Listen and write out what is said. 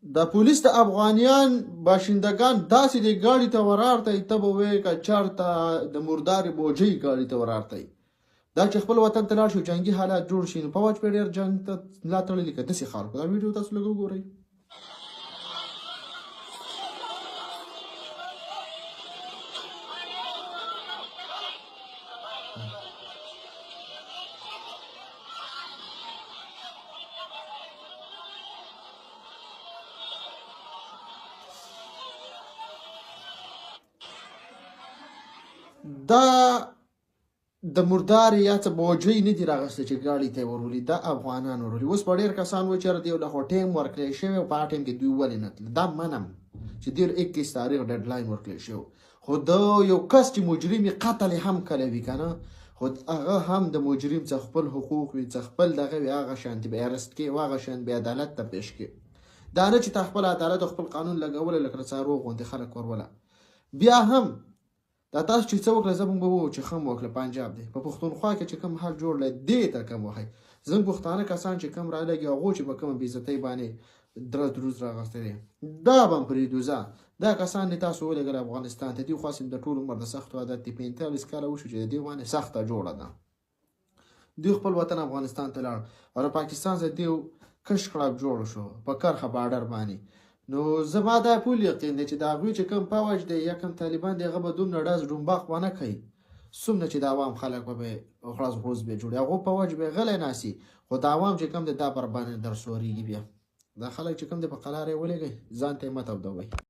د پولیس د افغانیان باشندگان داسې د ګاډي ته ورارتئ ته به وایې که چېرته د مردارې بوجۍ ګاډي ته ورارتئ. دا چې خپل وطن ته لاړ شي جنګي حالات جوړ شي نو فوج پرې ډېر جنګ ته ملا تړلي که داسې خلکو. دا ویډیو تاسو لږ وګورئ. دا د مردارې یا څه بوجۍ نه دي راغسته چې ګاډي ته یې ورولي، دا افغانان ورولي. اوس به ډېر کسان وایي چېرې دې له خو ټایم ورکړی شوی او په هغه ټایم کې دوی ولې نه تلل. دا منم چې دې 21 تاریخ ډیډلاین ورکړی شوی، خو د یو کس چې مجرم یې قتل یې هم کله وي که نه، خو هغه هم د مجرم څخه خپل حقوق وي، څخه خپل دغه وي، هغه شانتې به ارست کړي او هغه شان به عدالت ته پیش کړي. دا نه چې تا خپل عدالت او خپل قانون لګولی لکه د څاروو غوندې خلک وروله. بیا هم دا تاسو چې څه وکړه زه به ووایو چې ښه مو وکړه. پنجاب دی په پښتونخوا کې چې کوم حال جوړلی دې ته کم وهئ. زموږ پښتانه کسان چې کوم رالګي هغو چې په کومه بېعزتۍ باندې دروز راغستی دی دا به هم پرېږدو. دا کسان دې تاسو ولېږل افغانستان ته، دوی خواستیم د ټول عمر د سختو عادت دي 45 کاله وشو چې د دې باندې سخته جوړه ده. دوی خپل وطن افغانستان ته لاړ او د پاکستان سره دوی کش کړاب جوړ شو په کرښه باډر باندې. نو زما دا پول یقین دی چې د هغوی چې کوم فوج دی یا کوم طالبان دی هغه به دومره ډز ډومباخ ونه کوي څومره چې د عوام خلک به خلاص غوز به جوړي. هغو فوج به غلی ناسي خو د عوام چې کوم دی دا پر باندې درسورېږي. بیا دا خلک چې کوم دی په قلار یې ولېږئ ځان ته یې مه تودوئ.